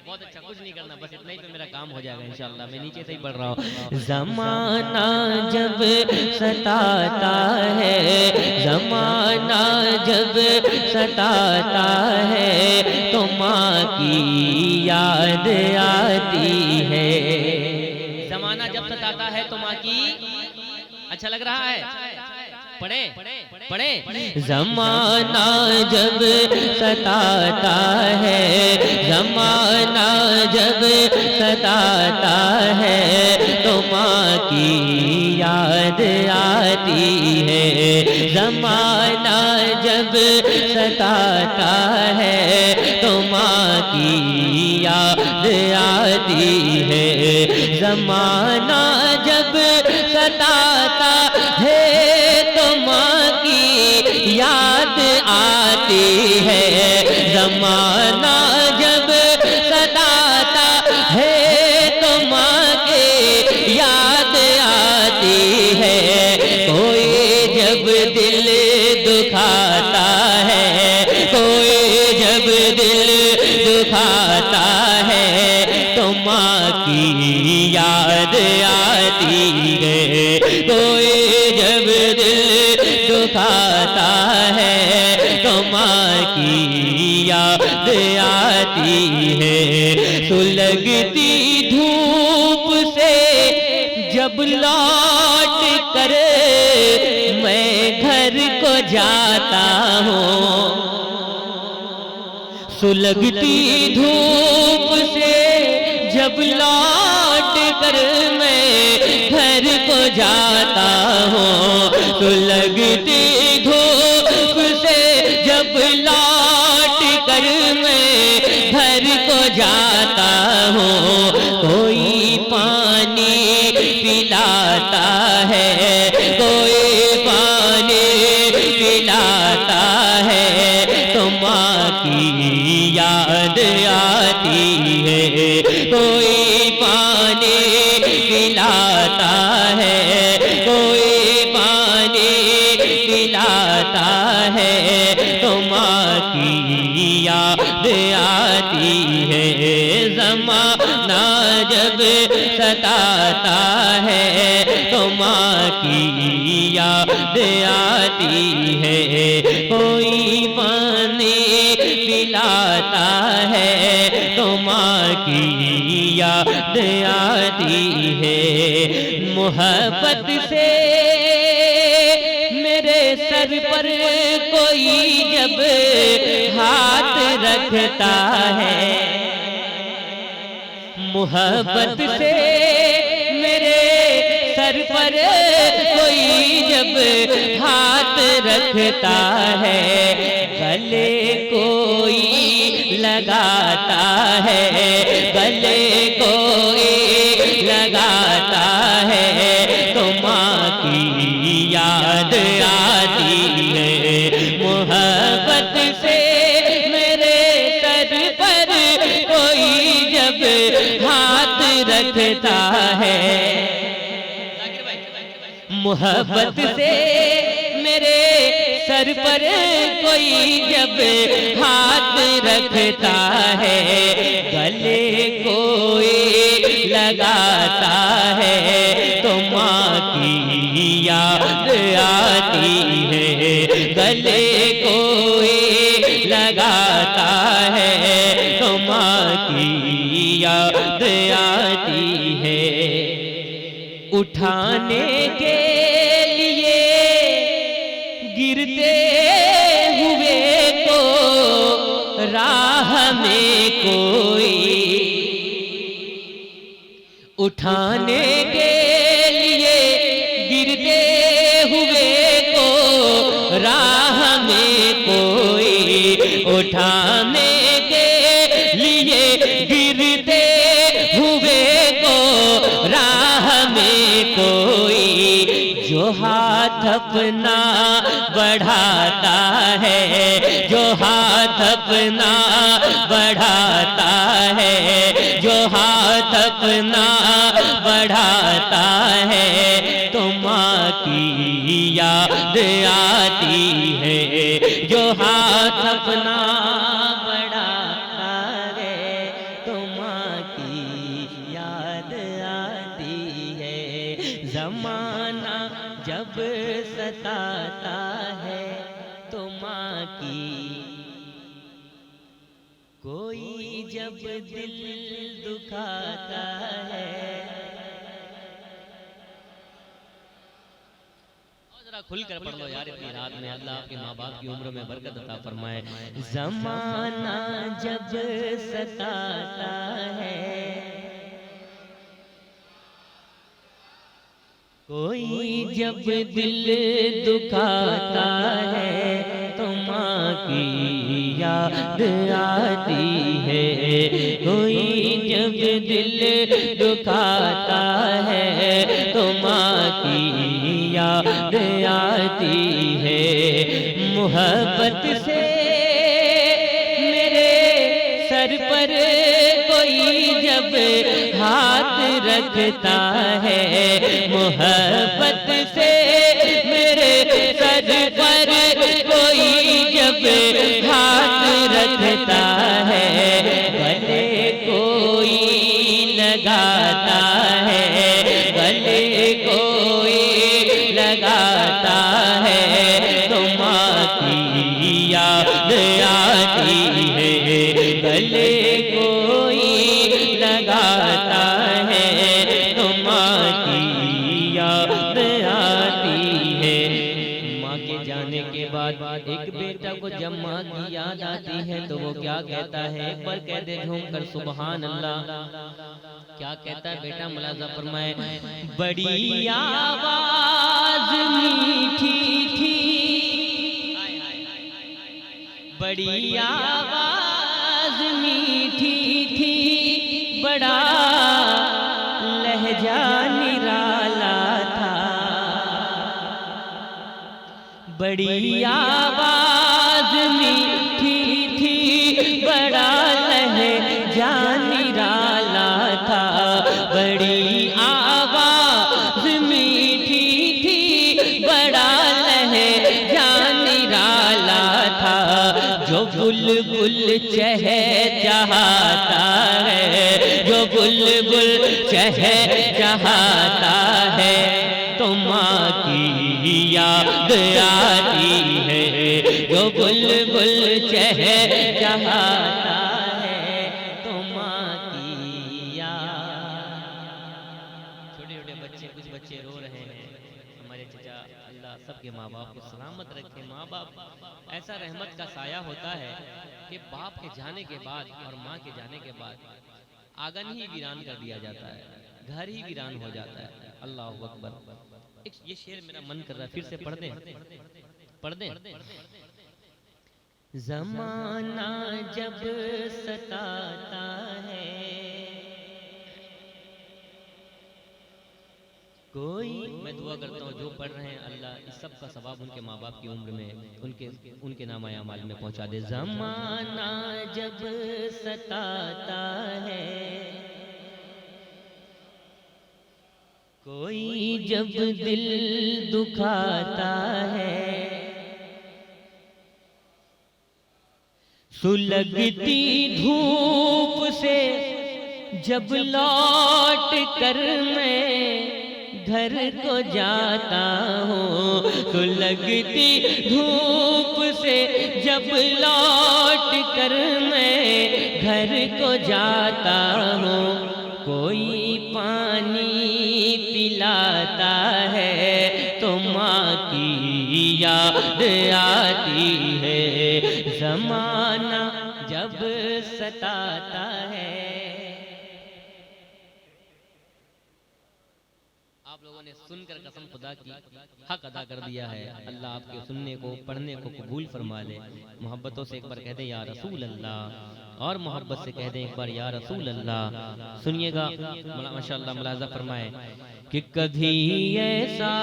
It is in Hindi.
बहुत अच्छा, कुछ नहीं करना, बस इतना ही तो मेरा काम हो जाएगा इंशाल्लाह। मैं नीचे से ही पढ़ रहा हूँ। ज़माना जब सताता है, ज़माना जब सताता है, तो माँ की याद आती है। ज़माना जब सताता है तो माँ की, अच्छा लग रहा है, पढ़े पढ़े। ज़माना जब सताता है, ज़माना जब सताता है, तो माँ की याद आती है। ज़माना जब सताता है, तो माँ की याद आती है। ज़माना जब सताता है, माँ की याद आती है। ज़माना जब सताता है, तो माँ की याद आती है। कोई जब दिल दुखाता है, कोई जब दिल दुखाता है, तो माँ की याद आती है। कोई जब दिल दुखाता है, तो माँ की याद आती है। सुलगती धूप से जब लौट कर मैं घर को जाता हूँ, सुलगती धूप से जब लौट कर मैं घर को जाता हूँ, सुलगती धूप से जब लौट कर मैं घर को जाता हूँ, कोई पानी पिलाता है, कोई पानी पिलाता है, तो माँ की याद आती है। कोई पानी पिलाता है, कोई पानी पिलाता है, तो माँ की याद आती है। ज़माना जब सताता है, तो माँ की याद आती है। कोई पानी पिलाता है, तो माँ की याद आती है। मोहब्बत से मेरे सर पर कोई जब हाथ रखता है, मोहब्बत से मेरे सर पर कोई जब हाथ रखता है, गले कोई लगाता है, गले कोई लगाता है, तो माँ की याद आती है। मोहब्बत से मेरे सर पर कोई जब हाथ रखता है, मोहब्बत से मेरे सर पर कोई जब हाथ रखता है, गले कोई लगाता है, तो माँ की याद आती है। गले कोई लगाता है, तो माँ की याद आती है। उठाने के लिए गिरते हुए को राह में कोई, उठाने के लिए गिरते हुए को राह में कोई, उठाने के लिए गिरते हुए को राह में कोई, जो हाथ अपना बढ़ाता है, जो हाथ अपना बढ़ाता है, जो हाथ अपना बढ़ाता है, तो माँ की याद आती है। जो हाथ अपना बढ़ाता है, की। कोई जब दिल दुखाता है, जरा खुलकर पढ़ लो यार इतनी रात में। अल्लाह आपके माँ बाप की उम्र में बरकत अता फरमाए। ज़माना जब सताता है, कोई जब दिल दुखाता है, तो माँ की याद आती है। कोई जब दिल दुखाता है, तो माँ की याद आती है। मोहब्बत से मेरे सर पर कोई जब हाथ रखता है, मोहब्बत से मेरे सर पर कोई जब हाथ रखता है, गले कोई लगाता है, गले कोई लगाता है, तो माँ की याद आती है। गले कोई लगाता है, तो माँ की याद आती है। माँ के जाने के बाद एक बेटा को जब माँ की याद आती है तो वो क्या कहता है, एक बार कह दे झूम कर सुबहान अल्लाह। क्या कहता है बेटा, मुलाजा फरमाए। बड़ी आवाज मीठी थी, बड़ी आवाज मीठी थी, बड़ा लहजा निराला था। बड़ी आवाज मीठी थी, बड़ा लहजा निराला था। बड़ी आवाज मीठी थी, बड़ा लहजा निराला था। जो बुलबुल चहचहाता है, जो बुलबुल चहचहाता है, तो माँ की याद आती है। जो बुलबुल चहचहाता है, तो माँ की याद। छोटे छोटे बच्चे, कुछ बच्चे रो रहे हैं। हमारे चचा, अल्लाह सबके माँ बाप को सलामत रखे। माँ बाप ऐसा रहमत का साया होता है कि बाप के जाने के बाद और माँ के जाने के बाद आंगन ही वीरान कर दिया जाता है, घर ही वीरान हो जाता है। अल्लाह अकबर। ये शेर मेरा मन कर रहा है, फिर से पढ़ दें, पढ़ दें। ज़माना जब सताता है, कोई, मैं दुआ करता हूँ जो पढ़ रहे हैं अल्लाह इस सब का सवाब उनके माँ बाप की उम्र में उनके नामा अमाल में पहुँचा दे। ज़माना जब सताता है, कोई जब दिल दुखाता है, सुलगती धूप से जब लौट कर मैं घर को जाता हूँ, सुलगती धूप से जब लौट कर मैं घर को जाता हूँ, कोई पानी पिलाता है, तो माँ की याद आती है। ज़माना जब सताता है। आप लोगों ने सुनकर कसम खुदा की हक अदा कर दिया है। अल्लाह आपके सुनने को, पढ़ने को कबूल फरमा ले। मोहब्बतों से एक बार कह दें या रसूल अल्लाह, और मोहब्बत से कह दें एक बार या रसूल अल्लाह। सुनिएगा माशाअल्लाह, मुलाजा फरमाए कि कभी ऐसा